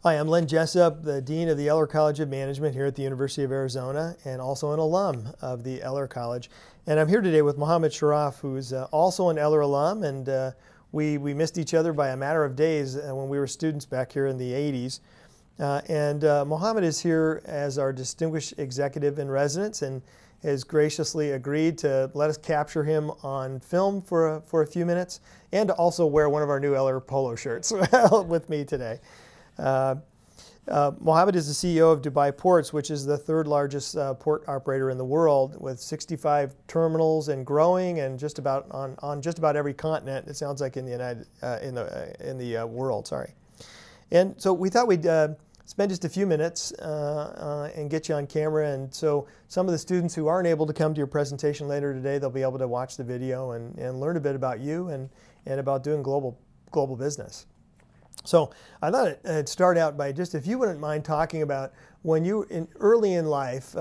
Hi, I'm Len Jessup, the Dean of the Eller College of Management here at the University of Arizona and also an alum of the Eller College. And I'm here today with Mohammed Sharaf, who's also an Eller alum, and we missed each other by a matter of days when we were students back here in the 80s. Mohammed is here as our distinguished executive in residence and has graciously agreed to let us capture him on film for a few minutes and to also wear one of our new Eller polo shirts with me today. Mohammed is the CEO of Dubai Ports, which is the third largest port operator in the world, with 65 terminals and growing, and just about on just about every continent. It sounds like in the world. Sorry. And so we thought we'd spend just a few minutes and get you on camera. And so some of the students who aren't able to come to your presentation later today, they'll be able to watch the video and learn a bit about you and about doing global business. So I thought I'd start out by just, if you wouldn't mind talking about when you early in life,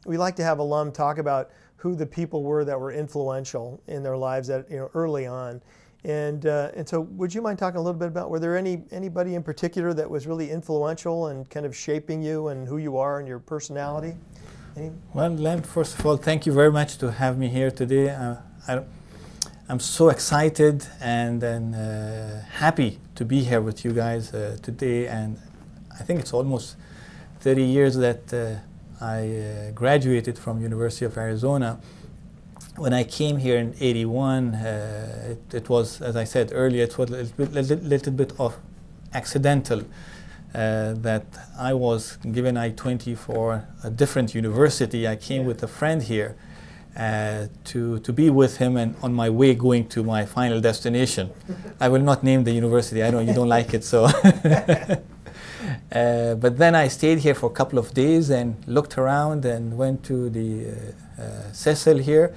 we like to have alum talk about who the people were that were influential in their lives early on. And so would you mind talking a little bit about, were there anybody in particular that was really influential and kind of shaping you and who you are and your personality? Well, Len, first of all, thank you very much to have me here today. I'm so excited and happy to be here with you guys today. And I think it's almost 30 years that I graduated from University of Arizona. When I came here in '81, it was, as I said earlier, it was a little bit of accidental that I was given I-20 for a different university. I came with a friend here to be with him, and on my way going to my final destination. I will not name the university. I know you don't like it, so. But then I stayed here for a couple of days and looked around and went to the Cecil here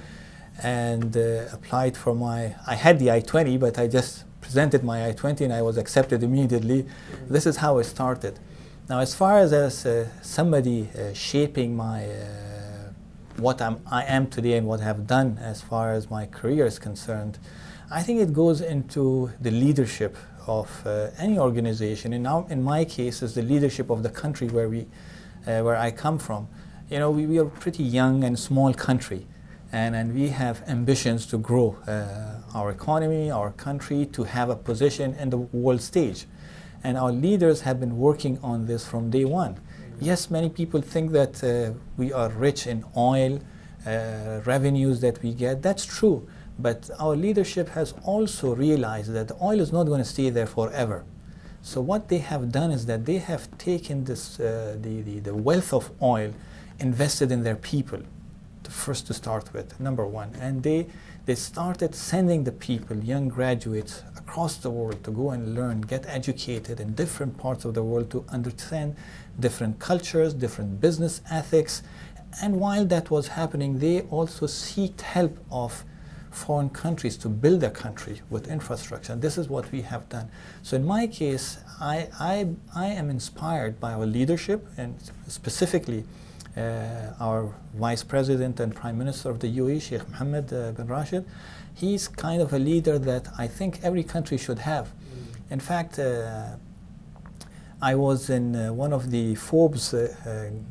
and applied for I had the I-20, but I just presented my I-20 and I was accepted immediately. This is how it started. Now, as far as somebody shaping my what I am today and what I've done as far as my career is concerned, I think it goes into the leadership of any organization. In my case, is the leadership of the country where I come from. You know, we are a pretty young and small country, and we have ambitions to grow our economy, our country, to have a position in the world stage. And our leaders have been working on this from day one. Yes, many people think that we are rich in oil, revenues that we get. That's true. But our leadership has also realized that the oil is not going to stay there forever. So what they have done is that they have taken this, the wealth of oil, invested in their people, first to start with, number one. And they started sending the people, young graduates, across the world to go and learn, get educated in different parts of the world to understand different cultures, different business ethics. And while that was happening, they also sought help of foreign countries to build their country with infrastructure. And this is what we have done. So in my case, I am inspired by our leadership, and specifically our Vice President and Prime Minister of the UAE, Sheikh Mohammed bin Rashid. He's kind of a leader that I think every country should have. In fact, I was in one of the Forbes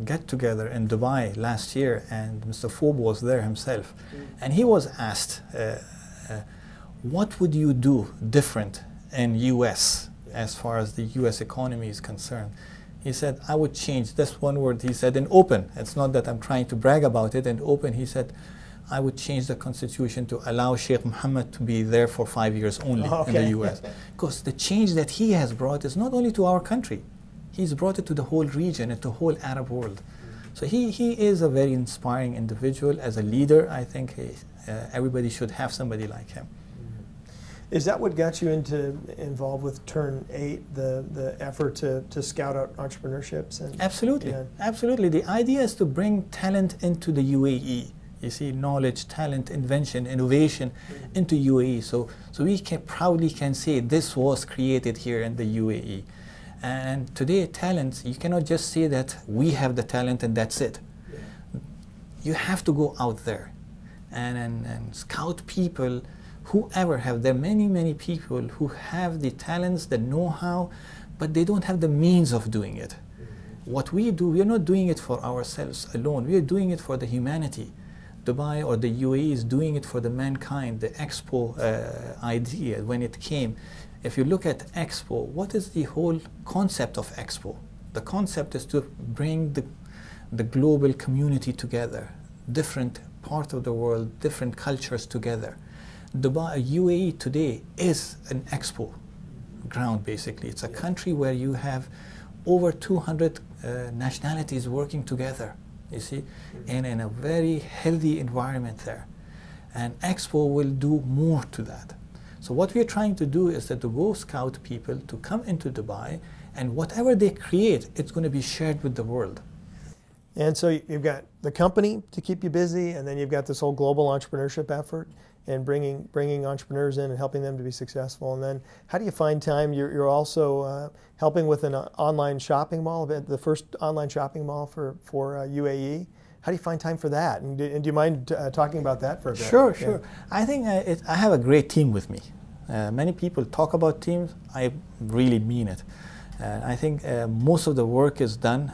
get-together in Dubai last year, and Mr. Forbes was there himself. And he was asked, what would you do different in US as far as the US economy is concerned? He said, I would change, that's one word he said, in open. It's not that I'm trying to brag about it. In open, he said, I would change the constitution to allow Sheikh Mohammed to be there for 5 years only in the US. Because the change that he has brought is not only to our country, he's brought it to the whole region and to the whole Arab world. So he is a very inspiring individual. As a leader, I think everybody should have somebody like him. Is that what got you involved with Turn 8, the effort to scout out entrepreneurships? Absolutely, yeah. Absolutely. The idea is to bring talent into the UAE. You see, knowledge, talent, invention, innovation into UAE. So we proudly can say this was created here in the UAE. And today, talent, you cannot just say that we have the talent and that's it. Yeah. You have to go out there and scout people. Whoever have there, many people who have the talents, the know-how, but they don't have the means of doing it. What we do, we are not doing it for ourselves alone. We are doing it for the humanity. Dubai or the UAE is doing it for the mankind. The Expo idea, when it came, if you look at Expo, what is the whole concept of Expo? The concept is to bring the global community together, different parts of the world, different cultures together. Dubai, UAE today is an Expo ground, basically. It's a country where you have over 200 nationalities working together, you see, and in a very healthy environment there. And Expo will do more to that. So what we're trying to do is that to go scout people to come into Dubai, and whatever they create, it's going to be shared with the world. And so you've got the company to keep you busy, and then you've got this whole global entrepreneurship effort and bringing entrepreneurs in and helping them to be successful. And then how do you find time? You're also helping with an online shopping mall, the first online shopping mall for UAE. How do you find time for that? And do you mind talking about that for a bit? Sure, sure. Yeah. I think I have a great team with me. Many people talk about teams. I really mean it. I think most of the work is done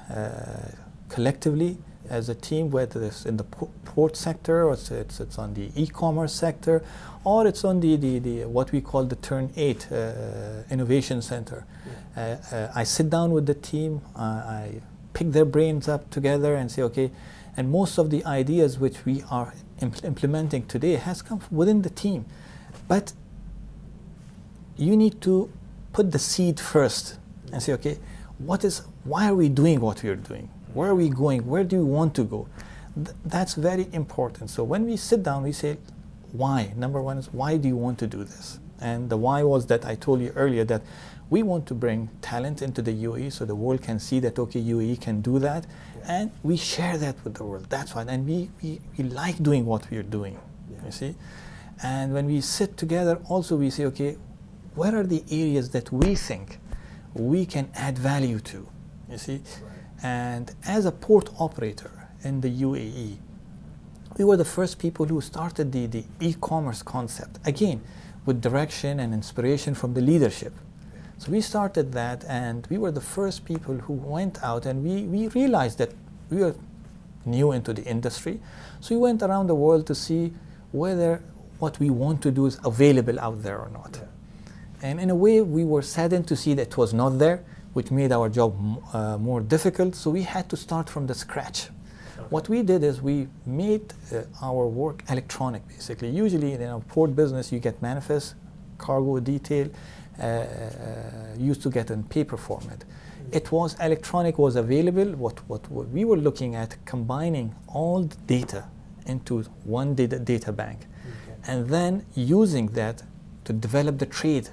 collectively as a team, whether it's in the port sector, or it's on the e-commerce sector, or it's on the what we call the Turn 8 Innovation Center. Yeah. I sit down with the team, I pick their brains up together and say, okay, and most of the ideas which we are implementing today has come from within the team. But you need to put the seed first and say, okay, why are we doing what we are doing? Where are we going? Where do we want to go? That's very important. So when we sit down, we say, why? Number one is, why do you want to do this? And the why was that I told you earlier, that we want to bring talent into the UAE so the world can see that, okay, UAE can do that. Yeah. And we share that with the world. That's why. And we like doing what we are doing, yeah. You see? And when we sit together, also we say, okay, what are the areas that we think we can add value to, you see? Right. And as a port operator in the UAE, we were the first people who started the e-commerce concept, again, with direction and inspiration from the leadership. So we started that, and we were the first people who went out, and we realized that we were new into the industry. So we went around the world to see whether what we want to do is available out there or not. Yeah. And in a way, we were saddened to see that it was not there, which made our job more difficult. So we had to start from the scratch. Okay. What we did is we made our work electronic, basically. Usually in a port business, you get manifest, cargo detail, used to get in paper format. It was electronic, was available. What we were looking at, combining all the data into one data bank, okay. And then using that to develop the trade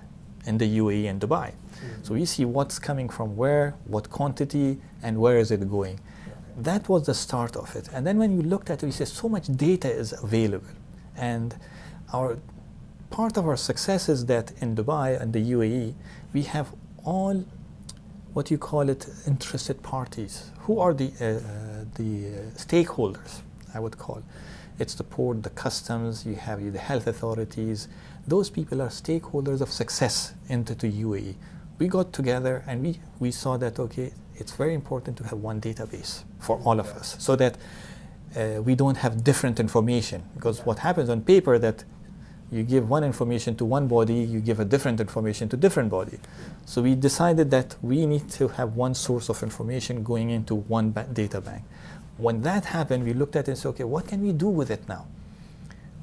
in the UAE and Dubai. Mm-hmm. So we see what's coming from where, what quantity, and where is it going. Okay. That was the start of it. And then when you looked at it, we said so much data is available. And part of our success is that in Dubai and the UAE, we have all, what you call it, interested parties. Who are the stakeholders, I would call. It's the port, the customs, you have the health authorities. Those people are stakeholders of success into the UAE. We got together and we saw that, okay, it's very important to have one database for all of us, so that we don't have different information. Because what happens on paper, that you give one information to one body, you give a different information to different body. So we decided that we need to have one source of information going into one data bank. When that happened, we looked at it and said, okay, what can we do with it now?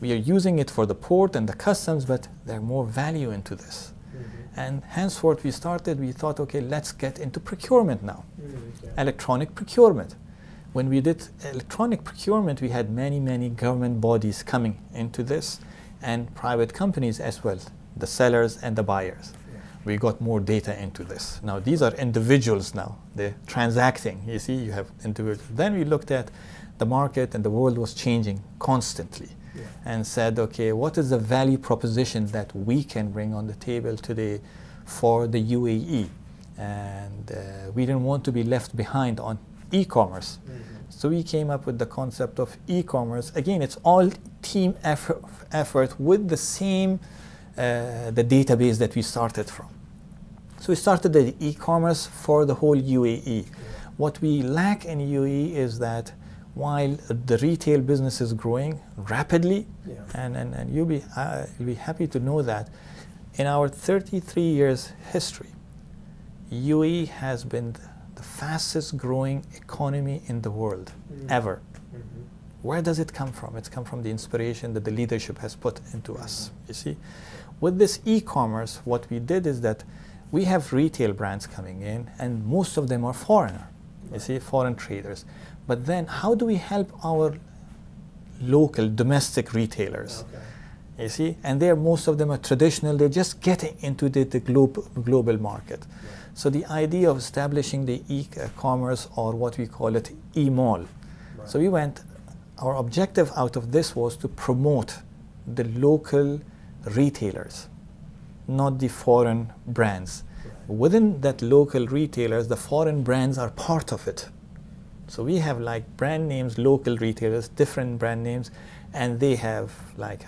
We are using it for the port and the customs, but there's more value into this. Mm-hmm. And henceforth we thought, okay, let's get into procurement now. Mm-hmm. Yeah. Electronic procurement. When we did electronic procurement, we had many government bodies coming into this, and private companies as well, the sellers and the buyers. Yeah. We got more data into this. Now these are individuals now, they're transacting, you see, you have individuals. Then we looked at the market, and the world was changing constantly. Yeah. And said, okay, what is the value proposition that we can bring on the table today for the UAE? And we didn't want to be left behind on e-commerce. Mm-hmm. So we came up with the concept of e-commerce. Again, it's all team effort with the same the database that we started from. So we started the e-commerce for the whole UAE. What we lack in UAE is that while the retail business is growing rapidly, and you'll be happy to know that in our 33 years history, UAE has been the fastest growing economy in the world ever. Where does it come from? It's come from the inspiration that the leadership has put into us, you see. With this e-commerce, what we did is that we have retail brands coming in, and most of them are foreigner, you see, foreign traders. But then how do we help our local, domestic retailers? You see, and most of them are traditional, they're just getting into the global market. So the idea of establishing the e-commerce, or what we call it, e-mall. So we went, our objective out of this was to promote the local retailers, not the foreign brands. Within that local retailers, the foreign brands are part of it. So we have like brand names, local retailers, different brand names, and they have like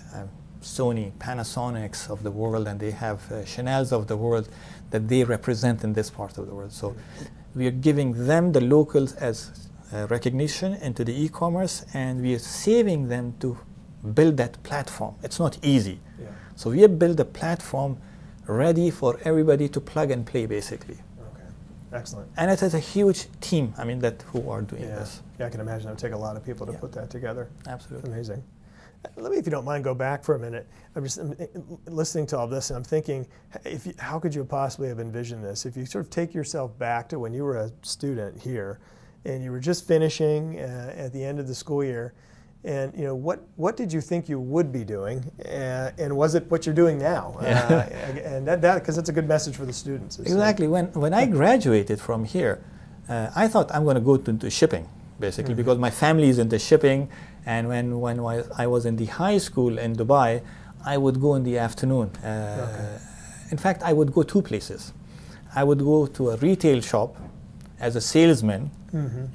Sony, Panasonics of the world, and they have Chanel's of the world that they represent in this part of the world. So we are giving them, the locals, as recognition into the e-commerce, and we are saving them to build that platform. It's not easy. So we have built a platform ready for everybody to plug and play, basically. Excellent. And it is a huge team, I mean, who are doing this. Yeah, I can imagine it would take a lot of people to put that together. Absolutely. Amazing. Let me, if you don't mind, go back for a minute. I'm just listening to all this, and I'm thinking, how could you possibly have envisioned this? If you sort of take yourself back to when you were a student here, and you were just finishing at the end of the school year, and what did you think you would be doing, and was it what you're doing now? And that because that's a good message for the students. Exactly. When I graduated from here, I thought I'm going to go into shipping, basically, because my family is into shipping. And when I was in the high school in Dubai, I would go in the afternoon. In fact, I would go two places. I would go to a retail shop as a salesman,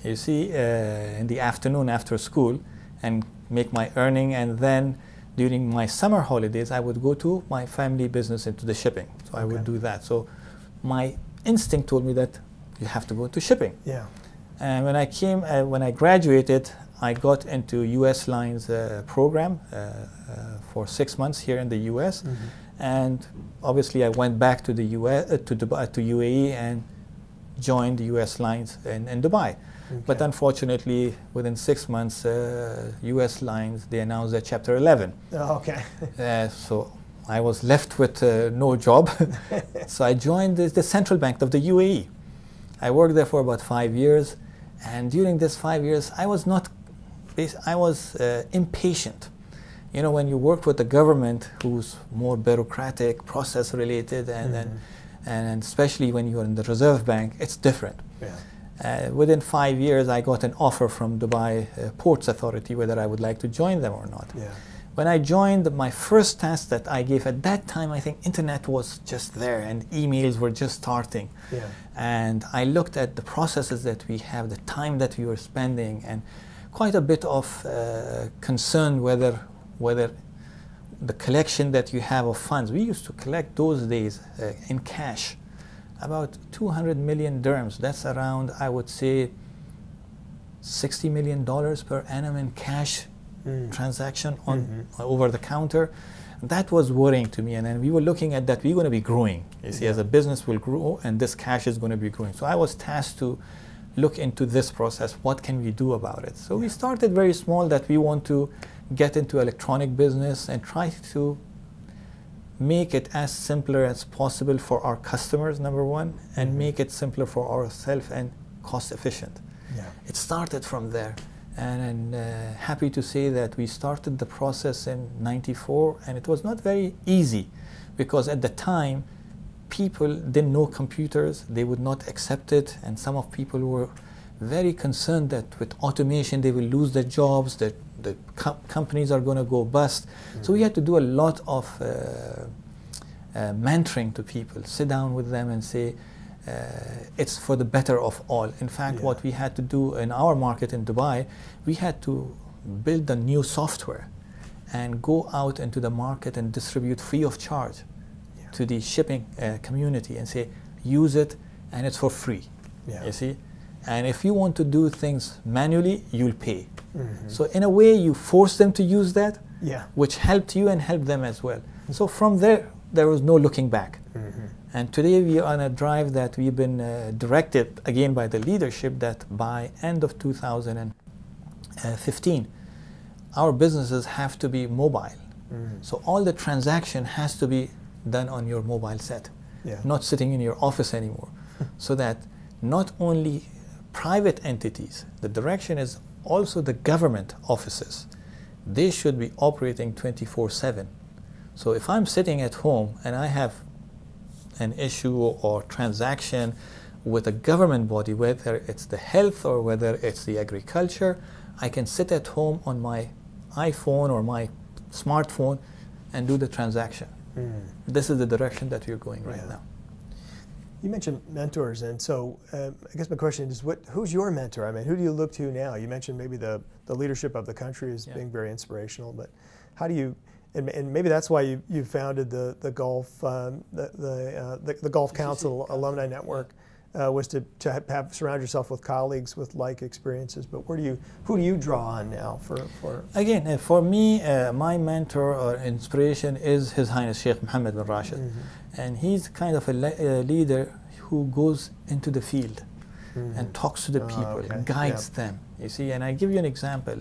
you see, in the afternoon after school, and make my earning, and then during my summer holidays I would go to my family business into the shipping. So I would do that. So my instinct told me that you have to go to shipping. And when I graduated, I got into US Lines program for 6 months here in the US, and obviously I went back to the US to UAE and joined US Lines in Dubai. But unfortunately, within 6 months, US Lines, they announced that Chapter 11. So I was left with no job. So I joined the Central Bank of the UAE. I worked there for about 5 years. And during this 5 years, I was impatient. You know, when you work with the government who's more bureaucratic, process related, and especially when you're in the Reserve Bank, it's different. Within 5 years, I got an offer from Dubai Ports Authority whether I would like to join them or not. When I joined, my first task that I gave at that time, I think internet was just there and emails were just starting. And I looked at the processes that we have, the time that we were spending, and quite a bit of concern whether the collection that you have of funds. We used to collect those days in cash, about 200 million dirhams. That's around, I would say, $60 million per annum in cash transaction over the counter. That was worrying to me, and then we were looking at that we're going to be growing. You see, as a business will grow, and this cash is going to be growing. So I was tasked to look into this process. What can we do about it? So we started very small, that we want to get into electronic business and try to make it as simpler as possible for our customers, number one, and make it simpler for ourselves and cost efficient. It started from there. And I'm happy to say that we started the process in '94, and it was not very easy, because at the time people didn't know computers, they would not accept it, and some of people were very concerned that with automation they will lose their jobs, that the companies are going to go bust. So we had to do a lot of mentoring to people, sit down with them and say, it's for the better of all. In fact, what we had to do in our market in Dubai, we had to build a new software and go out into the market and distribute free of charge to the shipping community and say, use it, and it's for free. Yeah. You see? And if you want to do things manually, you'll pay. Mm-hmm. So in a way, you force them to use that, Yeah. which helped you and helped them as well. So from there was no looking back. Mm-hmm. And today we are on a drive that we've been directed again by the leadership that by end of 2015, our businesses have to be mobile. Mm-hmm. So all the transaction has to be done on your mobile set, Yeah. not sitting in your office anymore. So that not only private entities, the direction is also the government offices. They should be operating 24/7. So if I'm sitting at home and I have an issue or transaction with a government body, whether it's the health or whether it's the agriculture, I can sit at home on my iPhone or my smartphone and do the transaction. Mm. This is the direction that we're going right Yeah. now. You mentioned mentors, and so I guess my question is, who's your mentor? I mean, who do you look to now? You mentioned maybe the leadership of the country as being very inspirational, but how do you, and maybe that's why you founded the Golf the Golf Council Alumni Network, was to have surround yourself with colleagues with like experiences. But who do you draw on now for? Again, for me, my mentor or inspiration is His Highness Sheikh Mohammed bin Rashid. Mm-hmm. And he's kind of a leader who goes into the field and talks to the people, okay. guides them, you see. And I give you an example.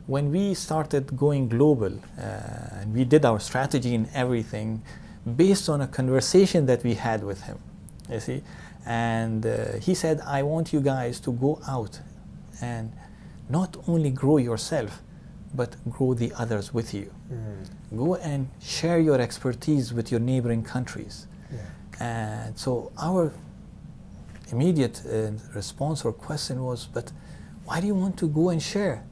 When we started going global, and we did our strategy and everything based on a conversation that we had with him, you see. And he said, I want you guys to go out and not only grow yourself, but grow the others with you. Mm. Go and share your expertise with your neighboring countries. Yeah. And so our immediate response or question was, but why do you want to go and share?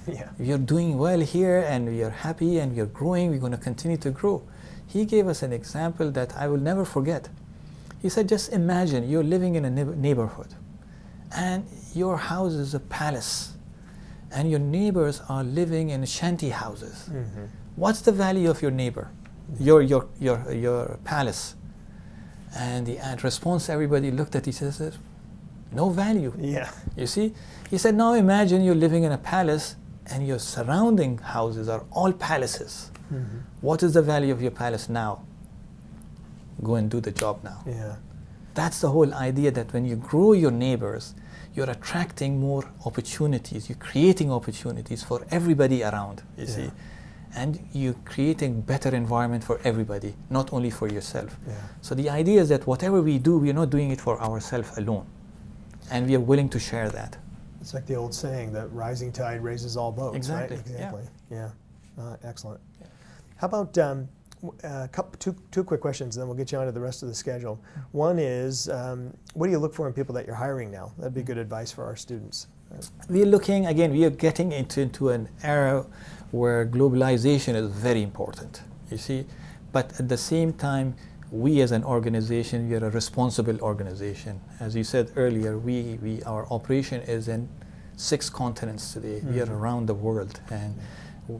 Yeah. You're doing well here and we are happy and we are growing, we're going to continue to grow. He gave us an example that I will never forget. He said, just imagine you're living in a neighborhood and your house is a palace and your neighbors are living in shanty houses. Mm-hmm. What's the value of your neighbor, your palace? And the response, everybody looked at each other and said, no value. Yeah. You see? He said, now imagine you're living in a palace and your surrounding houses are all palaces. Mm-hmm. What is the value of your palace now? Go and do the job now. Yeah. That's the whole idea, that when you grow your neighbors, you're attracting more opportunities, you're creating opportunities for everybody around, you see. And you're creating better environment for everybody, not only for yourself. Yeah. So the idea is that whatever we do, we're not doing it for ourselves alone. And we are willing to share that. It's like the old saying that rising tide raises all boats, Exactly. right? Exactly. Yeah. Excellent. Yeah. How about two quick questions, and then we'll get you on to the rest of the schedule. One is, what do you look for in people that you're hiring now? That'd be good advice for our students. We're looking, again, we are getting into an era where globalization is very important, you see. But at the same time, we as an organization, we are a responsible organization. As you said earlier, our operation is in 6 continents today. Mm-hmm. We are around the world, and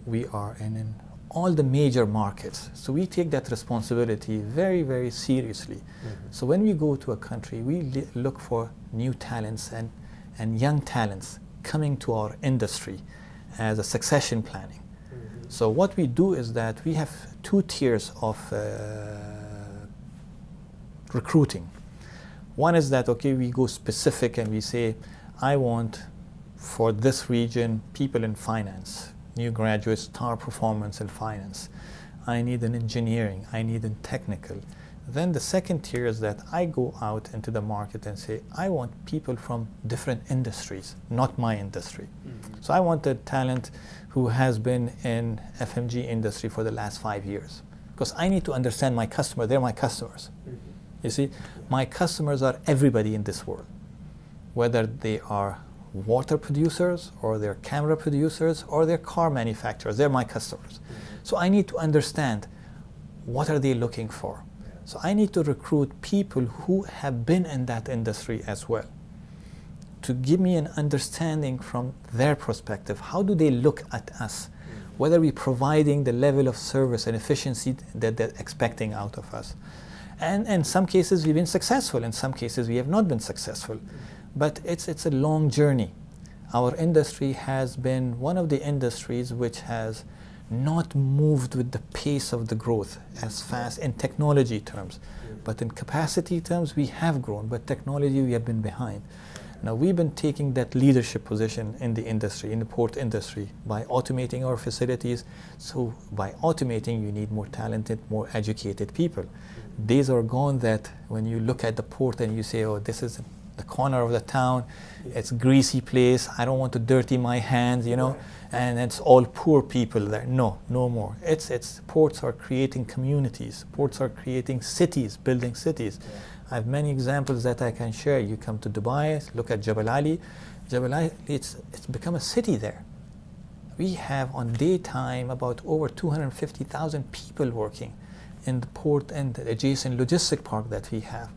we are in all the major markets. So we take that responsibility very, very seriously. Mm-hmm. So when we go to a country, we look for new talents and young talents coming to our industry as a succession planning. Mm-hmm. So what we do is that we have 2 tiers of recruiting. One is that, okay, we go specific and we say, I want for this region people in finance, new graduates, star performance in finance. I need in engineering, I need in technical. Then the second tier is that I go out into the market and say, I want people from different industries, not my industry. Mm-hmm. So I want a talent who has been in FMG industry for the last 5 years. Because I need to understand my customer, they're my customers. Mm-hmm. You see, my customers are everybody in this world, whether they are water producers or they're camera producers or they're car manufacturers, they're my customers. Mm-hmm. So I need to understand what are they looking for. Yeah. So I need to recruit people who have been in that industry as well, to give me an understanding from their perspective. How do they look at us? Mm-hmm. Whether we're providing the level of service and efficiency that they're expecting out of us. And in some cases we've been successful, in some cases we have not been successful. But it's a long journey. Our industry has been one of the industries which has not moved with the pace of the growth as fast in technology terms. But in capacity terms, we have grown, but technology, we have been behind. Now, we've been taking that leadership position in the industry, in the port industry, by automating our facilities. So by automating, you need more talented, more educated people. Days are gone that when you look at the port and you say, oh, this is the corner of the town, it's a greasy place, I don't want to dirty my hands, you know, right. And it's all poor people there. No, no more. It's ports are creating communities, ports are creating cities, building cities. Yeah. I have many examples that I can share. You come to Dubai, look at Jebel Ali. Jebel Ali, it's become a city there. We have on daytime about over 250,000 people working in the port and the adjacent logistic park that we have.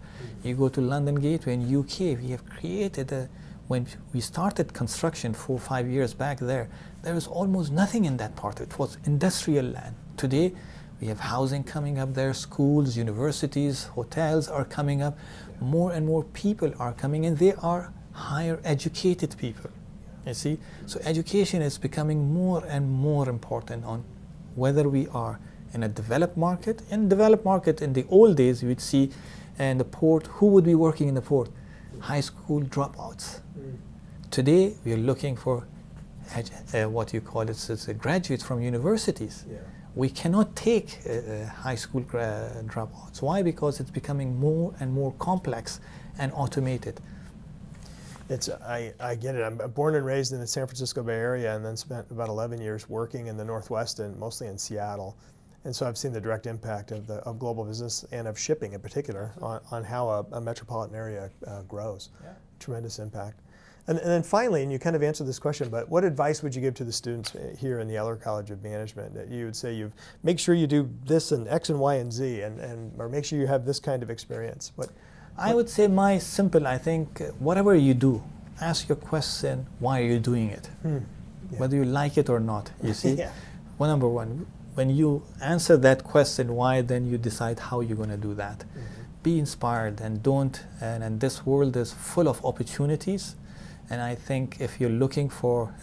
You go to London Gateway in UK, we have created when we started construction 4 or 5 years back there was almost nothing in that part. It was industrial land. Today, we have housing coming up there, schools, universities, hotels are coming up. More and more people are coming in. They are higher educated people, you see. So education is becoming more and more important on whether we are in a developed market. In developed market, in the old days, you would see in the port, who would be working in the port? High school dropouts. Today, we are looking for what you call it's graduates from universities. Yeah. We cannot take high school dropouts. Why? Because it's becoming more and more complex and automated. I get it. I'm born and raised in the San Francisco Bay Area and then spent about 11 years working in the Northwest and mostly in Seattle. And so I've seen the direct impact of global business and of shipping in particular on how a metropolitan area grows. Yeah. Tremendous impact. And then finally, and you kind of answered this question, but what advice would you give to the students here in the Eller College of Management? That you would say make sure you do this and X and Y and Z, or make sure you have this kind of experience. I would say I think whatever you do, ask your question, why are you doing it? Yeah. Whether you like it or not, you see? Yeah. Well, number one, when you answer that question, why, then you decide how you're going to do that. Mm-hmm. Be inspired and and this world is full of opportunities. And I think if you're looking for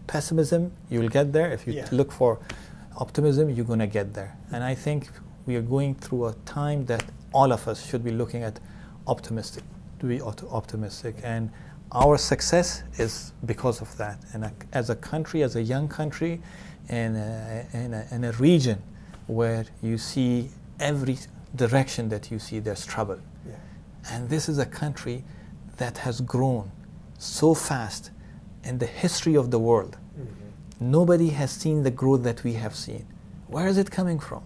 pessimism, you'll get there. If you look for optimism, you're going to get there. And I think we are going through a time that all of us should be looking at optimistic. And our success is because of that. And as a country, as a young country, in a region where you see every direction that you see, there's trouble. Yeah. And this is a country that has grown so fast in the history of the world. Mm-hmm. Nobody has seen the growth that we have seen. Where is it coming from?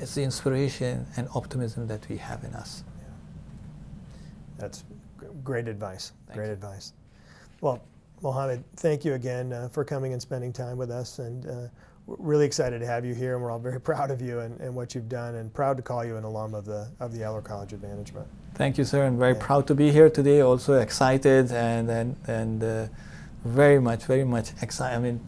It's the inspiration and optimism that we have in us. Yeah. That's great advice. Great advice. Well, Mohammed, thank you again for coming and spending time with us. And we're really excited to have you here, and we're all very proud of you and what you've done, and proud to call you an alum of the Eller College of Management. Thank you, sir, and very proud to be here today. Also excited and very much excited. I mean,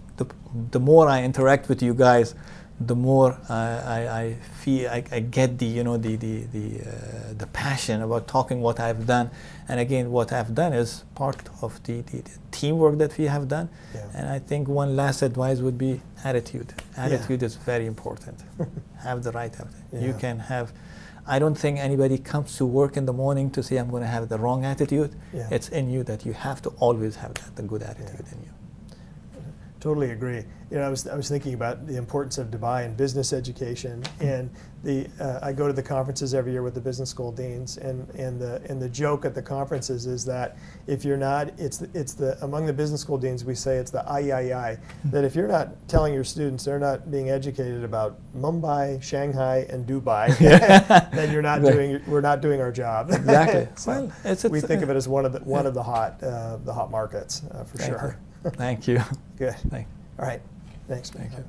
the more I interact with you guys, the more I feel I get the passion about talking what I've done. And again, what I've done is part of the teamwork that we have done. Yeah. And I think one last advice would be attitude. Attitude is very important. Have the right attitude. Yeah. You can have. I don't think anybody comes to work in the morning to say I'm going to have the wrong attitude. Yeah. It's in you that you have to always have the good attitude in you. Totally agree. You know, I was thinking about the importance of Dubai and business education, and I go to the conferences every year with the business school deans, and the joke at the conferences is that if you're not, among the business school deans we say it's the II, that if you're not telling your students they're not being educated about Mumbai, Shanghai, and Dubai, then we're not doing our job. Exactly. So well, we think of it as one of the hot markets for sure. Thank you. Good. All right. Thanks. Thank you.